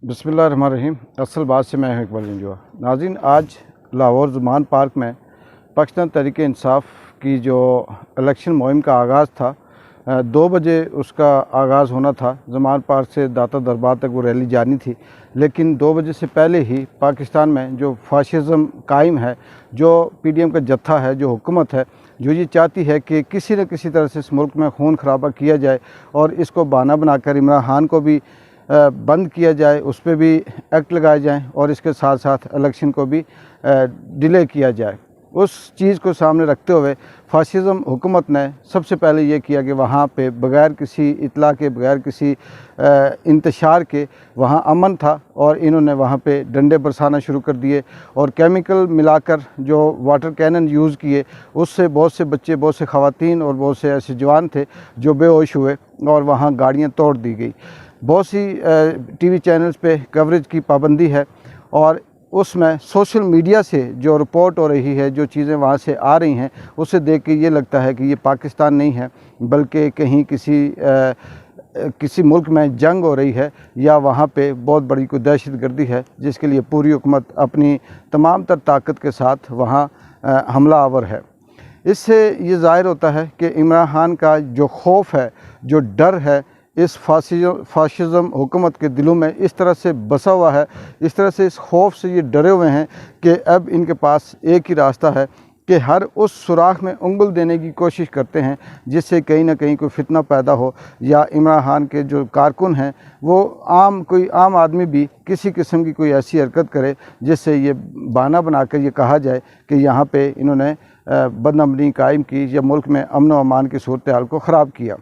बिस्मिल्लाहिर्रहमानिर्रहीम। असल बात से मैं हूं इकबाल जंजुआ। नाज़रीन, आज लाहौर ज़ुमान पार्क में पाकिस्तान तहरीक-ए-इंसाफ की जो इलेक्शन मुहिम का आगाज़ था, 2 बजे उसका आगाज़ होना था। ज़ुमान पार्क से दाता दरबार तक वो रैली जानी थी, लेकिन 2 बजे से पहले ही पाकिस्तान में जो फाशिज़म कायम है, जो PDM का जत्था है, जो हुकूमत है, जो ये चाहती है कि किसी न किसी तरह से इस मुल्क में खून खराबा किया जाए और इसको बहाना बनाकर इमरान खान को भी बंद किया जाए, उस पर भी एक्ट लगाए जाएँ और इसके साथ साथ इलेक्शन को भी डिले किया जाए। उस चीज़ को सामने रखते हुए फाशिज़म हुकूमत ने सबसे पहले ये किया कि वहाँ पे बग़ैर किसी इत्तला के, बग़ैर किसी इंतशार के वहाँ अमन था और इन्होंने वहाँ पे डंडे बरसाना शुरू कर दिए और केमिकल मिलाकर जो वाटर कैनन यूज़ किए, उससे बहुत से बच्चे, बहुत से ख़वातीन और बहुत से ऐसे जवान थे जो बेहोश हुए और वहाँ गाड़ियाँ तोड़ दी गई। बहुत सी TV चैनल्स पे कवरेज की पाबंदी है और उसमें सोशल मीडिया से जो रिपोर्ट हो रही है, जो चीज़ें वहाँ से आ रही हैं, उसे देख के ये लगता है कि ये पाकिस्तान नहीं है, बल्कि कहीं किसी मुल्क में जंग हो रही है या वहाँ पे बहुत बड़ी कोई दहशतगर्दी है, जिसके लिए पूरी हुकूमत अपनी तमाम तर ताकत के साथ वहाँ हमला आवर है। इससे ये ज़ाहिर होता है कि इमरान खान का जो खौफ है, जो डर है, इस फाशिज़म हुकूमत के दिलों में इस तरह से बसा हुआ है, इस तरह से इस खौफ से ये डरे हुए हैं कि अब इनके पास एक ही रास्ता है कि हर उस सुराख में उंगल देने की कोशिश करते हैं जिससे कहीं ना कहीं कोई फितना पैदा हो या इमरान खान के जो कारकुन हैं वो कोई आम आदमी भी किसी किस्म की कोई ऐसी हरकत करे जिससे ये बहाना बनाकर ये कहा जाए कि यहाँ पे इन्होंने बदअमनी कायम की या मुल्क में अमन व अमान की सूरत हाल को ख़राब किया।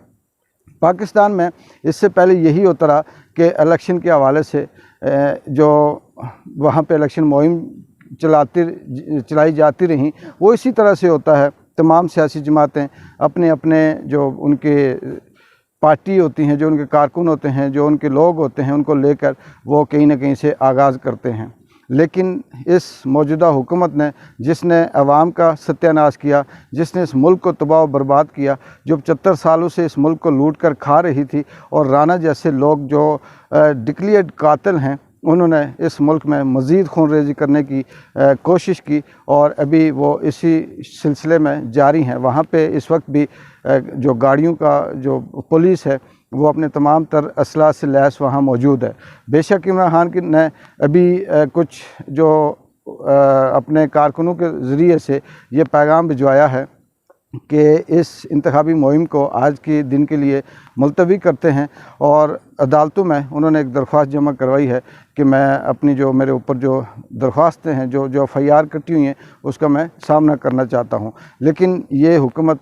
पाकिस्तान में इससे पहले यही होता रहा कि इलेक्शन के हवाले से जो वहाँ पे इलेक्शन मुहिम चलाई जाती रहीं, वो इसी तरह से होता है। तमाम सियासी जमातें अपने अपने जो उनके पार्टी होती हैं, जो उनके कारकुन होते हैं, जो उनके लोग होते हैं, उनको लेकर वो कहीं ना कहीं से आगाज़ करते हैं। लेकिन इस मौजूदा हुकूमत ने, जिसने अवाम का सत्यानाश किया, जिसने इस मुल्क को तबाह बर्बाद किया, जो 75 सालों से इस मुल्क को लूट कर खा रही थी, और राना जैसे लोग जो डिक्लेयर्ड कातिल हैं, उन्होंने इस मुल्क में मज़ीद खूनरेज़ी करने की कोशिश की और अभी वो इसी सिलसिले में जारी हैं। वहाँ पे इस वक्त भी जो गाड़ियों का जो पुलिस है वो अपने तमाम तर असलाह से लैस वहाँ मौजूद है। बेशक इमरान खान ने अभी कुछ जो अपने कारकुनों के ज़रिए से ये पैगाम भिजवाया है कि इस इंतखाबी मुहिम को आज के दिन के लिए मुलतवी करते हैं और अदालतों में उन्होंने एक दरख्वास्त जमा करवाई है कि मैं अपनी जो मेरे ऊपर जो दरख्वास्तें हैं, जो FIR कटी हुई हैं, उसका मैं सामना करना चाहता हूं। लेकिन ये हुकूमत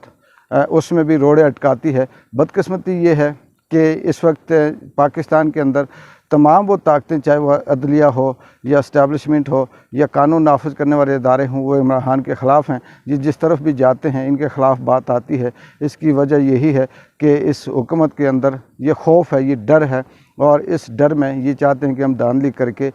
उसमें भी रोड़े अटकाती है। बदकिस्मती ये है कि इस वक्त पाकिस्तान के अंदर तमाम वो ताकतें, चाहे वह अदलिया हो या इस्टेब्लिशमेंट हो या कानून नाफिज करने वाले इदारे हों, वो इमरान खान के ख़िलाफ़ हैं। जिस तरफ भी जाते हैं इनके ख़िलाफ़ बात आती है। इसकी वजह यही है कि इस हुकूमत के अंदर ये खौफ है, ये डर है और इस डर में ये चाहते हैं कि हम धांधली करके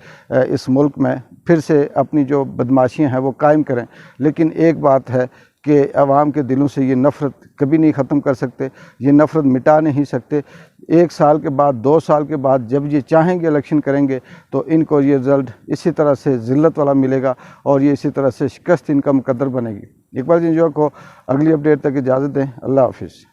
इस मुल्क में फिर से अपनी जो बदमाशियाँ हैं वो कायम करें। लेकिन एक बात है कि अवाम के दिलों से ये नफ़रत कभी नहीं ख़त्म कर सकते, ये नफ़रत मिटा नहीं सकते। 1 साल के बाद, 2 साल के बाद जब ये चाहेंगे इलेक्शन करेंगे तो इनको ये रिज़ल्ट इसी तरह से ज़िल्लत वाला मिलेगा और ये इसी तरह से शिकस्त इनका मुकद्दर बनेगी। इकबाल जंजुआ को अगली अपडेट तक इजाज़त दें। अल्लाह हाफ़िज़।